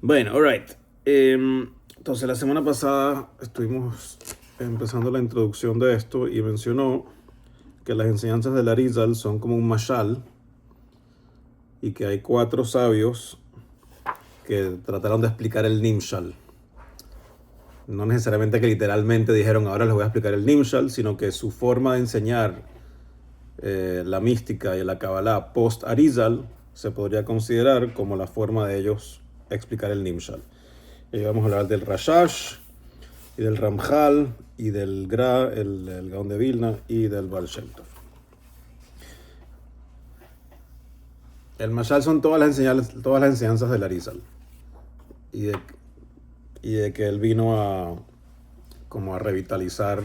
Bueno, alright. Entonces, la semana pasada estuvimos empezando la introducción de esto y mencionó que las enseñanzas del Arizal son como un mashal y que hay cuatro sabios que trataron de explicar el Nimshal. No necesariamente que literalmente dijeron ahora les voy a explicar el Nimshal, sino que su forma de enseñar la mística y la Kabbalah post Arizal se podría considerar como la forma de ellos explicar el Nimshal. Y vamos a hablar del Rashash y del Ramjal y del Gra, el Gaón de Vilna y del Baal Shem Tov. El Mashal son todas las enseñanzas del Arizal y de, y de que él vino a como a revitalizar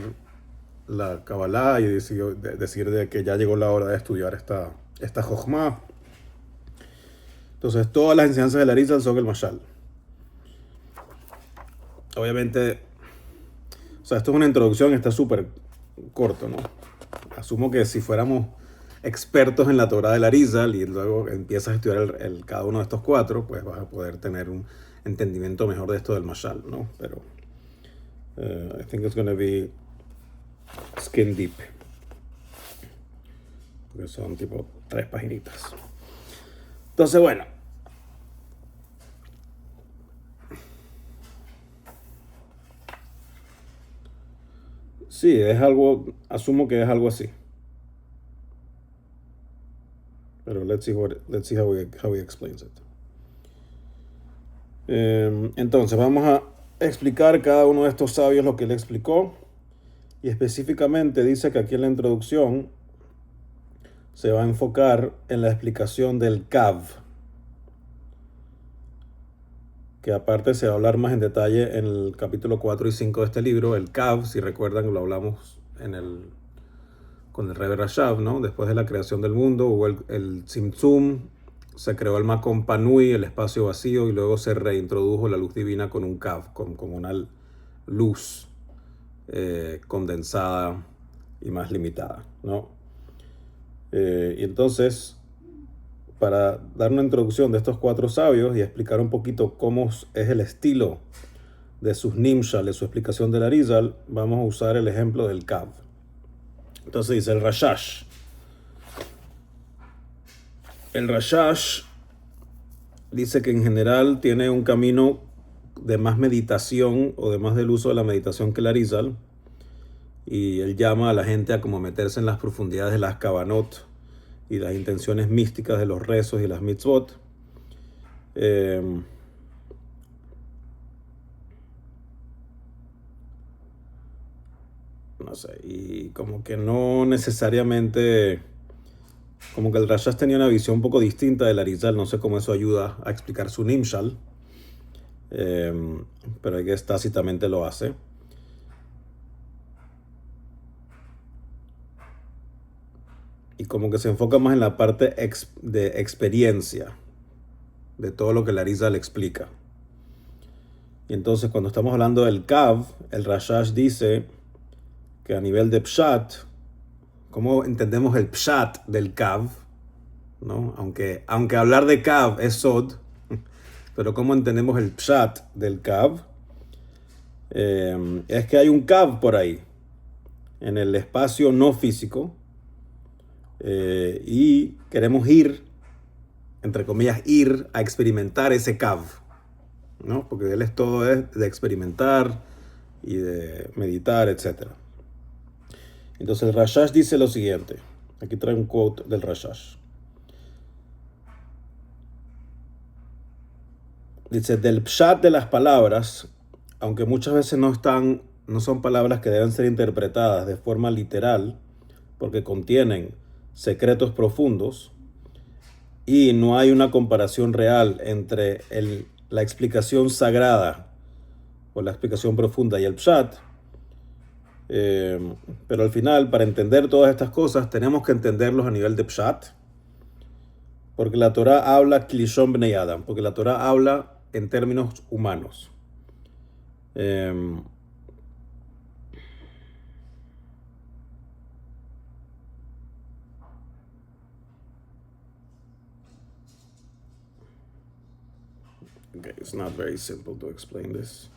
la Kabbalah y decir de que ya llegó la hora de estudiar esta Jochma. Entonces todas las enseñanzas del Arizal son el Mashal. Obviamente, o sea, esto es una introducción, está súper corto, ¿no? Asumo que si fuéramos expertos en la Torah del Arizal y luego empiezas a estudiar cada uno de estos cuatro, pues vas a poder tener un entendimiento mejor de esto del Mashal, ¿no? Pero I think it's going to be skin deep. Porque son tipo 3 paginitas. Entonces, bueno. Sí, es algo, asumo que es algo así. Pero let's see how he explains it. Entonces, vamos a explicar cada uno de estos sabios lo que él explicó. Y específicamente dice que aquí en la introducción se va a enfocar en la explicación del Kav, que aparte se va a hablar más en detalle en el capítulo 4 y 5 de este libro. El Kav, si recuerdan, lo hablamos con el Rebbe Rashav, ¿no? Después de la creación del mundo hubo el Tzimtzum, se creó el Makom Panui, el espacio vacío, y luego se reintrodujo la luz divina con un Kav, con una luz condensada y más limitada, ¿no? Y entonces, para dar una introducción de estos cuatro sabios y explicar un poquito cómo es el estilo de sus Nimshal, de su explicación del Arizal, vamos a usar el ejemplo del Kav. Entonces dice el Rashash. El Rashash dice que en general tiene un camino de más meditación o de más del uso de la meditación que el Arizal. Y él llama a la gente a como meterse en las profundidades de las Kavanot y las intenciones místicas de los rezos y las mitzvot. No sé, y como que no necesariamente, como que el Rashash tenía una visión un poco distinta del Arizal, no sé cómo eso ayuda a explicar su Nimshal, pero hay que tácitamente lo hace. Y como que se enfoca más en la parte de experiencia, de todo lo que el Arizal explica. Y entonces cuando estamos hablando del Kav, el Rashash dice que a nivel de Pshat, ¿cómo entendemos el Pshat del Kav? ¿No? Aunque hablar de Kav es Sod, pero ¿cómo entendemos el Pshat del Kav? Es que hay un Kav por ahí, en el espacio no físico, y queremos ir, entre comillas, ir a experimentar ese Kav, ¿no? Porque él es todo de experimentar y de meditar, etc. Entonces el Rashash dice lo siguiente. Aquí trae un quote del Rashash. Dice, del pshat de las palabras, aunque muchas veces no son palabras que deben ser interpretadas de forma literal, porque contienen secretos profundos, y no hay una comparación real entre la explicación sagrada o la explicación profunda y el pshat, pero al final, para entender todas estas cosas, tenemos que entenderlos a nivel de pshat, porque la Torah habla klishon bnei Adam, porque la Torah habla en términos humanos. Okay, it's not very simple to explain this.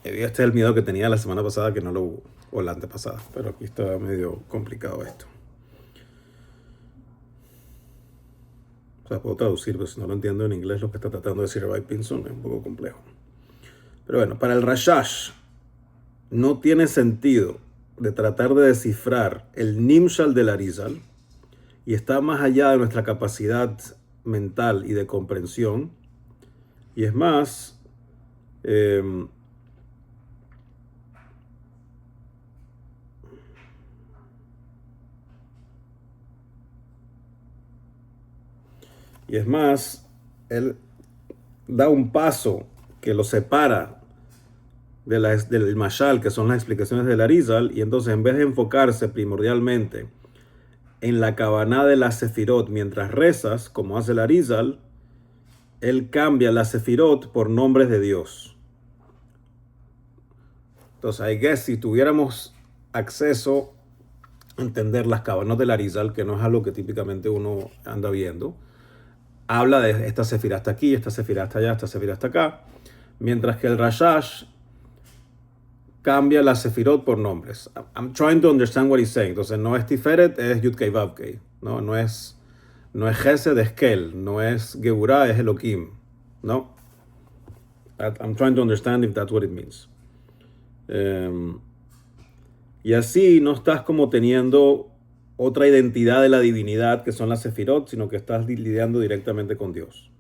Este es el miedo que tenía la semana pasada que no lo hubo, o la antepasada, pero aquí está medio complicado esto. O sea, puedo traducir, pero si no lo entiendo en inglés, lo que está tratando de decir Rabbi Pinson es un poco complejo. Pero bueno, para el Rashash no tiene sentido de tratar de descifrar el Nimshal del Arizal y está más allá de nuestra capacidad mental y de comprensión. Y es más, él da un paso que lo separa del Mashal, que son las explicaciones del Arizal, y entonces en vez de enfocarse primordialmente en la Kavaná de la Sefirot mientras rezas, como hace el Arizal, él cambia la Sefirot por nombres de Dios. Entonces, I guess, si tuviéramos acceso a entender las Kavanot del Arizal, que no es algo que típicamente uno anda viendo, habla de esta Sefirá hasta aquí, esta Sefirá hasta allá, esta Sefirá hasta acá, mientras que el Rashash cambia la Sefirot por nombres. I'm trying to understand what he's saying. Entonces, no es Tiferet, es Yud-Kei Vav-Kei. No es Gesed, es Kel. No es Geburah, es Elohim. ¿No? I'm trying to understand if that's what it means. Y así no estás como teniendo otra identidad de la divinidad que son las Sefirot, sino que estás lidiando directamente con Dios.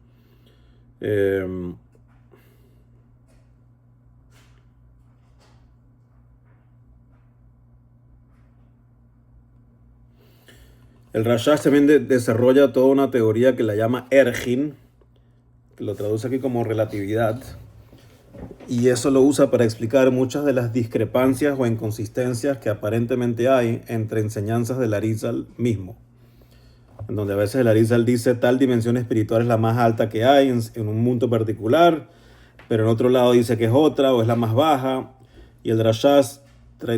El Rashash también desarrolla toda una teoría que la llama Ergin, que lo traduce aquí como relatividad, y eso lo usa para explicar muchas de las discrepancias o inconsistencias que aparentemente hay entre enseñanzas del Arizal mismo, en donde a veces el Arizal dice tal dimensión espiritual es la más alta que hay en un mundo particular, pero en otro lado dice que es otra o es la más baja, y el Rashash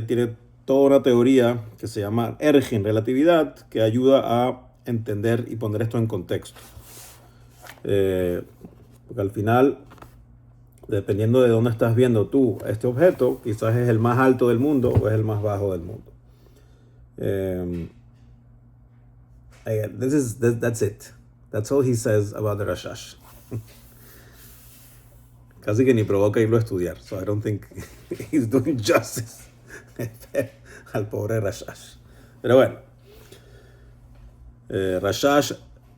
tiene toda una teoría que se llama Ergin, relatividad, que ayuda a entender y poner esto en contexto. Porque al final, dependiendo de dónde estás viendo tú este objeto, quizás es el más alto del mundo o es el más bajo del mundo. That's it. That's all he says about the Rashash. Casi que ni provoca irlo a estudiar. So I don't think he's doing justice al pobre Rashash. Pero bueno. Rashash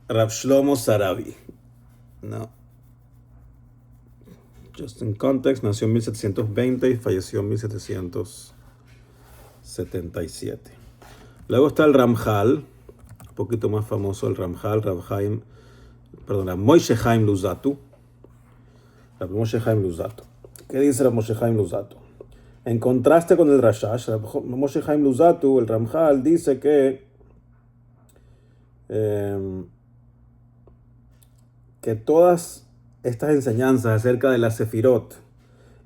Rav Shlomo Sarabi. No. Just in context, nació en 1720 y falleció en 1777. Luego está el Ramjal, un poquito más famoso el Ramjal, Moshe Chaim Luzzatto. Moshe Chaim Luzzatto. ¿Qué dice Moshe Chaim Luzzatto? En contraste con el Rashash, Moshe Chaim Luzzatto, el Ramjal, dice que todas estas enseñanzas acerca de la Sefirot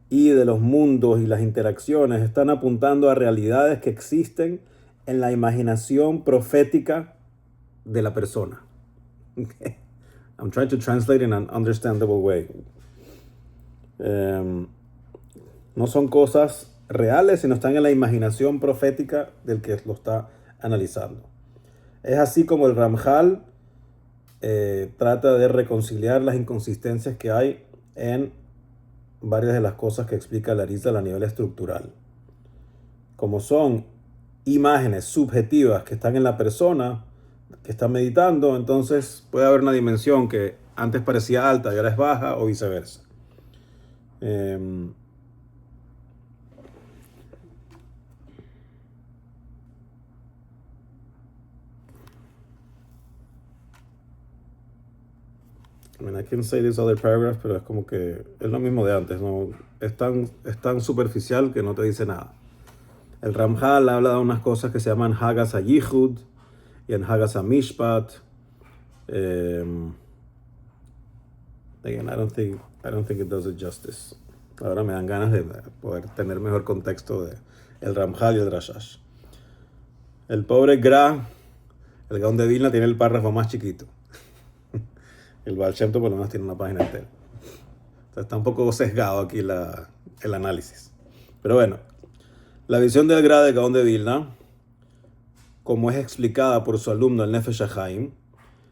y de los mundos y las interacciones están apuntando a realidades que existen en la imaginación profética de la persona. Okay. I'm trying to translate in an understandable way. No son cosas reales, sino están en la imaginación profética del que lo está analizando. Es así como el Ramjal trata de reconciliar las inconsistencias que hay en varias de las cosas que explica el Arizal a nivel estructural. Como son imágenes subjetivas que están en la persona que está meditando, entonces puede haber una dimensión que antes parecía alta y ahora es baja o viceversa. I mean, I can say this other paragraph, pero es como que es lo mismo de antes, ¿no? Es tan superficial que no te dice nada. El Ramjal habla de unas cosas que se llaman Hagas HaYichud y en Hagas HaMishpat. Again, I don't think it does it justice. Ahora me dan ganas de poder tener mejor contexto de el Ramjal y el Rashash. El pobre Gra, el Gaón de Vilna, tiene el párrafo más chiquito. El Baal Shem Tov por lo menos tiene una página entera. Entonces está un poco sesgado aquí el análisis. Pero bueno, la visión del Gra de Gaón de Vilna, como es explicada por su alumno el Nefesh HaChaim,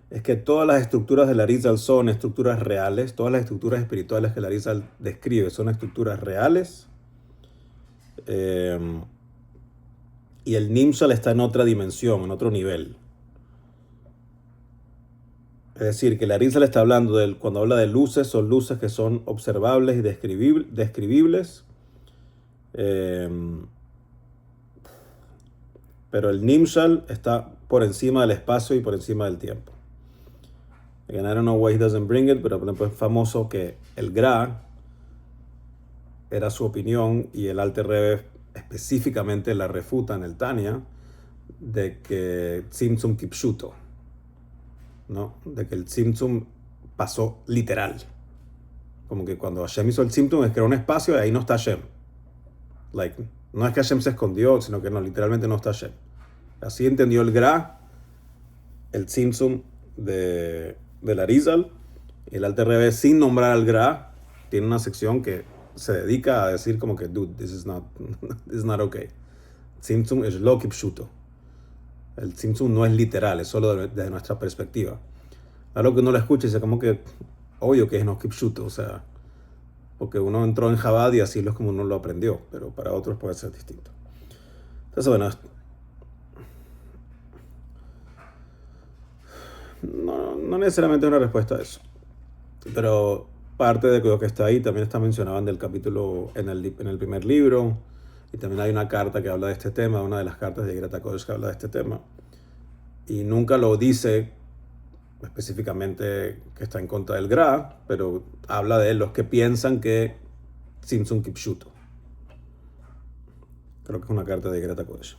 es que todas las estructuras del Arizal son estructuras reales, todas las estructuras espirituales que el Arizal describe son estructuras reales, y el Nimshal está en otra dimensión, en otro nivel. Es decir, que el Arizal está hablando cuando habla de luces, son luces que son observables y describibles, pero el Nimshal está por encima del espacio y por encima del tiempo. Again, I don't know why he doesn't bring it, pero por ejemplo es famoso que el Gra era su opinión y el Alter Rebbe específicamente la refuta en el Tanya de que Tzimtzum Kipshuto, ¿no? De que el Tzimtzum pasó literal. Como que cuando Hashem hizo el Tzimtzum es que era un espacio y ahí no está Hashem. No es que Hashem se escondió, sino que no, literalmente no está Hashem. Así entendió el Gra, el Tzimtzum del Arizal. El Alter Rebbe, sin nombrar al Gra, tiene una sección que se dedica a decir como que, dude, this is not okay. Tzimtzum es lo kipshuto. El Tzimtzum no es literal, es solo desde nuestra perspectiva. Algo que uno lo escucha y dice como que, obvio que es no kipshuto, o sea, porque uno entró en Chabad y así es como uno lo aprendió, pero para otros puede ser distinto. Entonces, bueno, no necesariamente una respuesta a eso, pero parte de lo que está ahí también está mencionado en el capítulo, en el primer libro, y también hay una carta que habla de este tema, una de las cartas de Igerat HaKodesh que habla de este tema, y nunca lo dice específicamente que está en contra del Gra, pero habla de los que piensan que Tzimtzum Kipshuto. Creo que es una carta de Igerat HaKodesh.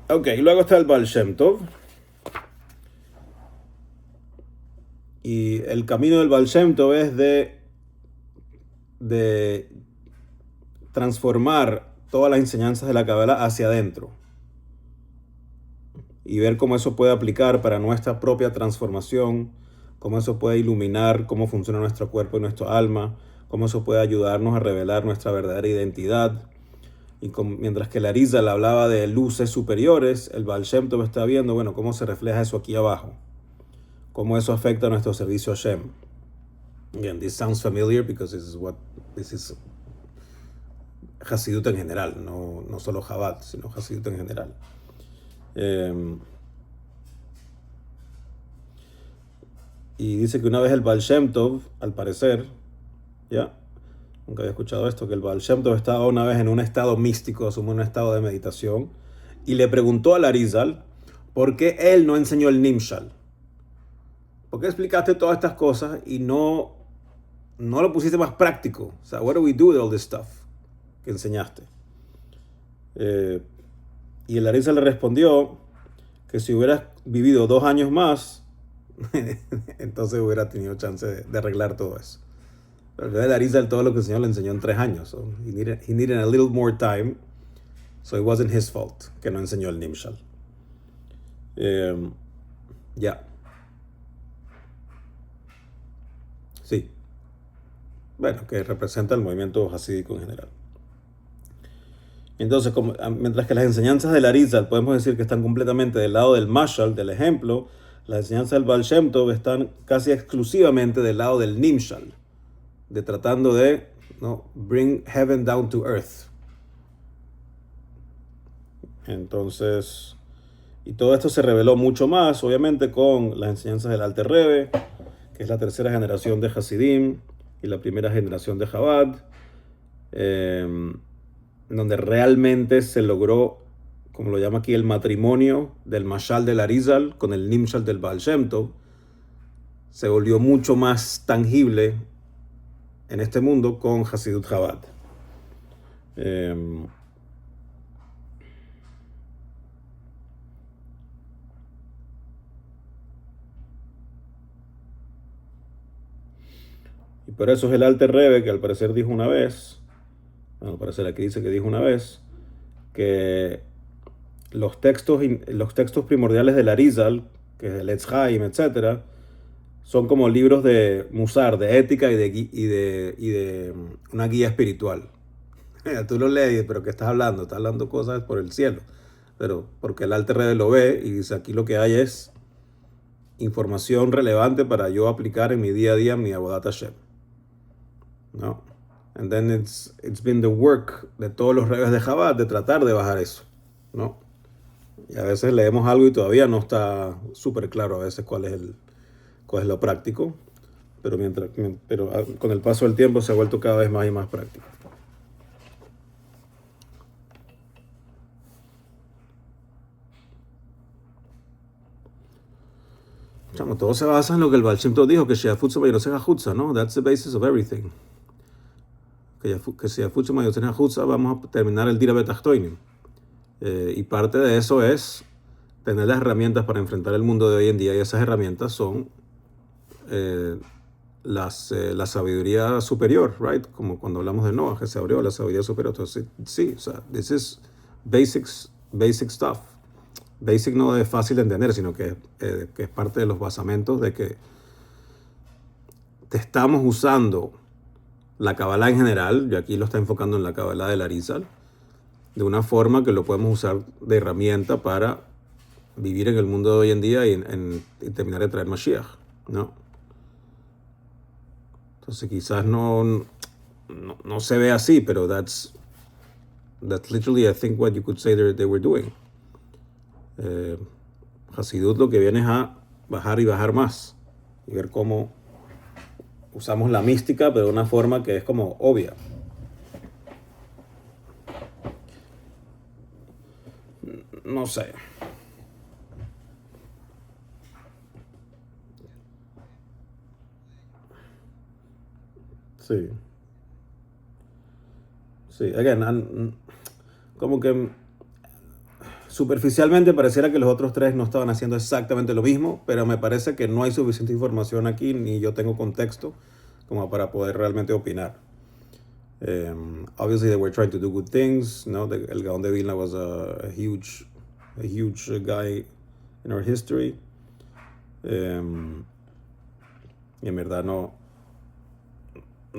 Ok, luego está el Baal Shem Tov. Y el camino del Baal Shem Tov es de transformar todas las enseñanzas de la Kabbalah hacia adentro y ver cómo eso puede aplicar para nuestra propia transformación, cómo eso puede iluminar cómo funciona nuestro cuerpo y nuestro alma, cómo eso puede ayudarnos a revelar nuestra verdadera identidad. Y mientras que el Arizal hablaba de luces superiores, el Baal Shem Tov está viendo, bueno, cómo se refleja eso aquí abajo, cómo eso afecta a nuestro servicio a Hashem. Again, this sounds familiar because this is Hasidut en general, no solo Chabad, sino Hasidut en general. Y dice que una vez el Baal Shem Tov, al parecer, ya, nunca había escuchado esto, que el Baal Shem Tov estaba una vez en un estado místico, asumió un estado de meditación, y le preguntó al Arizal por qué él no enseñó el Nimshal. ¿Por qué explicaste todas estas cosas y no lo pusiste más práctico? O sea, what do we do with all this stuff que enseñaste? Y el Arizal le respondió que si hubieras vivido 2 años más, entonces hubiera tenido chance de arreglar todo eso. Pero el Arizal todo lo que enseñó lo enseñó en 3 años. So he needed a little more time. So it wasn't his fault que no enseñó el Nimshal. Ya. Sí. Bueno, que representa el movimiento hasídico en general. Entonces, mientras que las enseñanzas del Arizal podemos decir que están completamente del lado del Mashal, del ejemplo, las enseñanzas del Baal Shem Tov están casi exclusivamente del lado del Nimshal, de tratando de bring heaven down to earth. Entonces, y todo esto se reveló mucho más, obviamente, con las enseñanzas del Alter Rebbe, que es la tercera generación de Hasidim y la primera generación de Chabad, donde realmente se logró, como lo llama aquí, el matrimonio del Mashal del Arizal con el Nimshal del Baal Shem Tov. Se volvió mucho más tangible en este mundo con Hasidut Chabad. Y por eso es el Alter Rebbe que al parecer dijo una vez, al parecer aquí dice que dijo una vez, que los textos primordiales del Arizal, que es el Etz Chaim, etc., son como libros de Musar, de ética y de una guía espiritual. Tú lo lees, pero ¿qué estás hablando? Estás hablando cosas por el cielo. Pero porque el Alter Rebbe lo ve y dice, aquí lo que hay es información relevante para yo aplicar en mi día a día mi Avodat Hashem. ¿No? And then it's been the work de todos los rebes de Chabad de tratar de bajar eso. ¿No? Y a veces leemos algo y todavía no está súper claro a veces cuál es lo práctico. Pero con el paso del tiempo se ha vuelto cada vez más y más práctico. Chamo, todo se basa en lo que el Baal Shem Tov dijo, que Sheafutza Mayoseh Hachutza, ¿no? That's the basis of everything. Que Sheafutza Mayoseh Hachutza, vamos a terminar el Dira Betachtoinim. Y parte de eso es tener las herramientas para enfrentar el mundo de hoy en día, y esas herramientas son la sabiduría superior, right? Como cuando hablamos de Noah, que se abrió la sabiduría superior. Entonces, sí, o sea, this is basic stuff. Basic no es fácil de entender, sino que es parte de los basamentos de que te estamos usando la Kabbalah en general, y aquí lo está enfocando en la Kabbalah del Arizal, de una forma que lo podemos usar de herramienta para vivir en el mundo de hoy en día y terminar de traer Mashiach, ¿no? Entonces quizás no se ve así, pero that's literally, I think, what you could say they were doing. Hasidut lo que viene es a bajar y bajar más y ver cómo usamos la mística, pero de una forma que es como obvia. No sé. Sí. Sí, again, como que superficialmente pareciera que los otros tres no estaban haciendo exactamente lo mismo, pero me parece que no hay suficiente información aquí, ni yo tengo contexto como para poder realmente opinar. Obviously they were trying to do good things, ¿no? El Gaón de Vilna was a huge guy in our history. Y en verdad no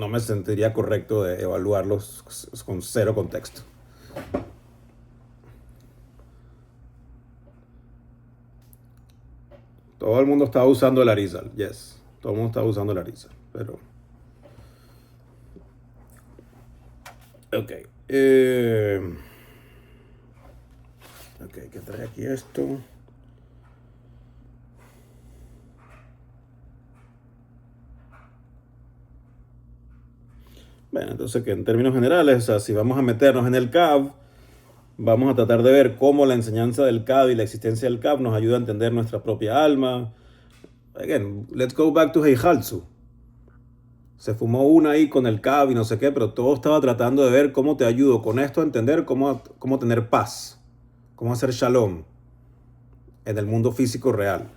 me sentiría correcto de evaluarlos con cero contexto. Todo el mundo estaba usando el Arizal, yes. Todo el mundo estaba usando el Arizal, pero... Ok. Ok, ¿qué trae aquí esto? Bueno, entonces que en términos generales, o sea, si vamos a meternos en el CAV, vamos a tratar de ver cómo la enseñanza del CAV y la existencia del CAV nos ayuda a entender nuestra propia alma. Again, let's go back to Heijaltsu. Se fumó una ahí con el CAV y no sé qué, pero todo estaba tratando de ver cómo te ayudo con esto a entender cómo tener paz, cómo hacer shalom en el mundo físico real,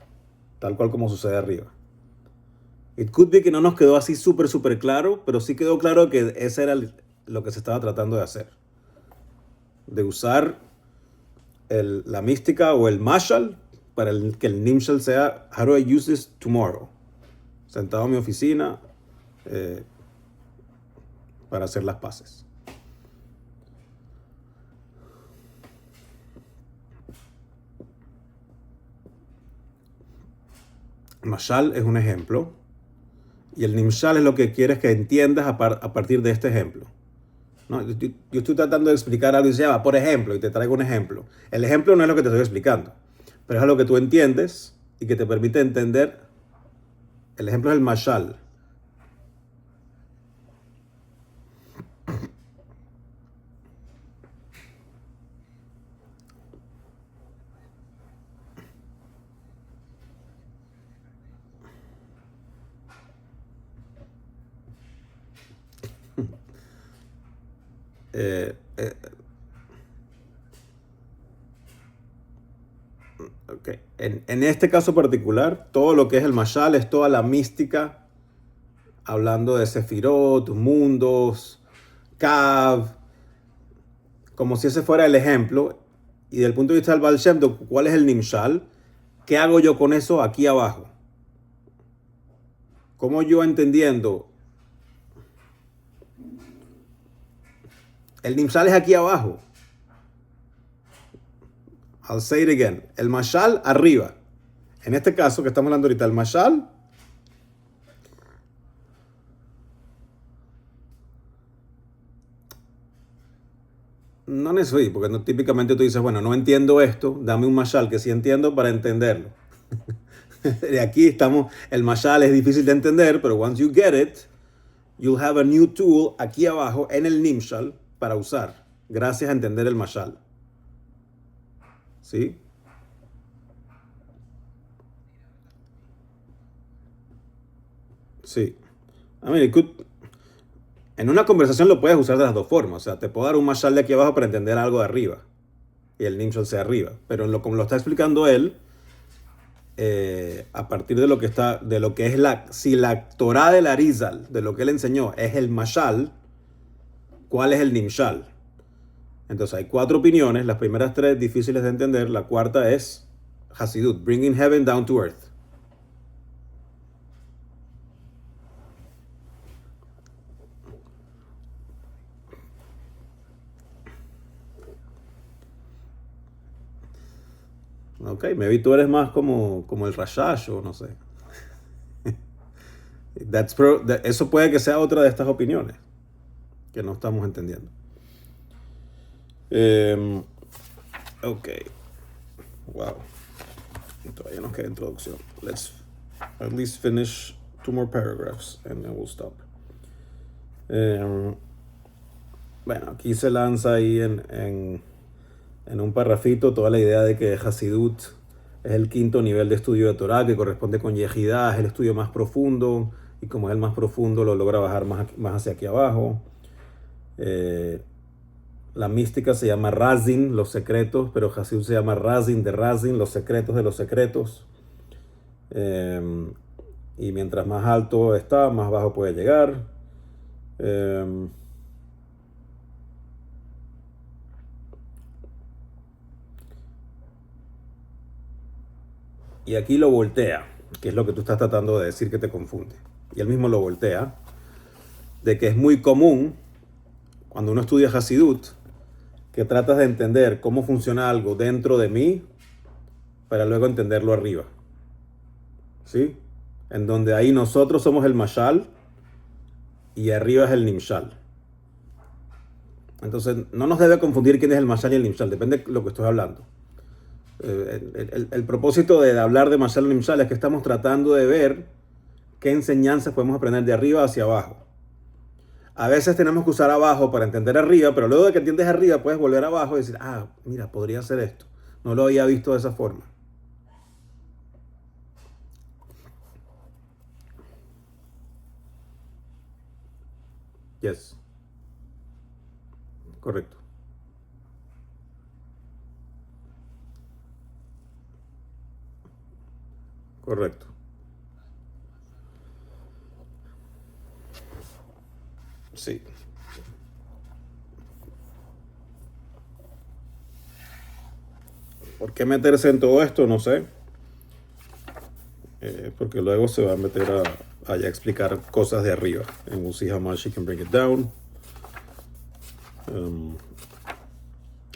tal cual como sucede arriba. It could be que no nos quedó así súper claro, pero sí quedó claro que ese era lo que se estaba tratando de hacer. De usar la mística o el mashal para que el nimshal sea how do I use this tomorrow. Sentado en mi oficina para hacer las paces. Mashal es un ejemplo y el nimshal es lo que quieres que entiendas a partir de este ejemplo. No, yo estoy tratando de explicar algo y se llama, por ejemplo, y te traigo un ejemplo. El ejemplo no es lo que te estoy explicando, pero es algo que tú entiendes y que te permite entender. El ejemplo es el mashal. Okay. En este caso particular, todo lo que es el mashal es toda la mística, hablando de sefirot, mundos, kav, como si ese fuera el ejemplo. Y desde el punto de vista del Baal Shem Tov, ¿cuál es el nimshal? ¿Qué hago yo con eso aquí abajo? ¿Cómo yo entendiendo? El Nimshal es aquí abajo. I'll say it again. El Mashal arriba. En este caso que estamos hablando ahorita, el Mashal no necesito, porque no, típicamente tú dices, bueno, no entiendo esto, dame un Mashal que sí entiendo para entenderlo. De aquí estamos, el Mashal es difícil de entender, pero once you get it, you'll have a new tool aquí abajo en el Nimshal para usar, gracias a entender el Mashal. ¿Sí? Sí. I mean, en una conversación lo puedes usar de las dos formas. O sea, te puedo dar un mashal de aquí abajo para entender algo de arriba. Y el nimshal sea arriba. Pero como lo está explicando él, a partir de lo que es si la Torah del Arizal, de lo que él enseñó, es el mashal, ¿cuál es el nimshal? Entonces hay 4 opiniones. Las primeras 3 difíciles de entender. La cuarta es Hasidut, bringing heaven down to earth. Ok, maybe tú eres más como el Rashash o no sé. Eso puede que sea otra de estas opiniones que no estamos entendiendo. Ok. Wow. Todavía nos queda introducción. Let's at least finish 2 more paragraphs and then we'll stop. Bueno, aquí se lanza ahí en un parrafito toda la idea de que Hasidut es el 5.º nivel de estudio de Torah, que corresponde con Yehidá, es el estudio más profundo, y como es el más profundo lo logra bajar más hacia aquí abajo. La mística se llama Razin, los secretos, pero Hasidut se llama Razin de Razin, los secretos de los secretos. Y mientras más alto está, más bajo puede llegar. Y aquí lo voltea, que es lo que tú estás tratando de decir que te confunde. Y él mismo lo voltea, de que es muy común, cuando uno estudia Hasidut, que tratas de entender cómo funciona algo dentro de mí, para luego entenderlo arriba. ¿Sí? En donde ahí nosotros somos el Mashal, y arriba es el Nimshal. Entonces, no nos debe confundir quién es el Mashal y el Nimshal, depende de lo que estoy hablando. El propósito de hablar de Mashal y Nimshal es que estamos tratando de ver qué enseñanzas podemos aprender de arriba hacia abajo. A veces tenemos que usar abajo para entender arriba, pero luego de que entiendes arriba puedes volver abajo y decir, mira, podría ser esto. No lo había visto de esa forma. Yes. Correcto. Correcto. Sí. ¿Por qué meterse en todo esto? No sé. Porque luego se va a meter a explicar cosas de arriba. And we'll see how much he can bring it down. I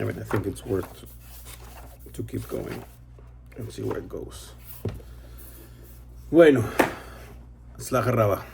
mean, I think it's worth to keep going and see where it goes. Bueno, Slaja Raba.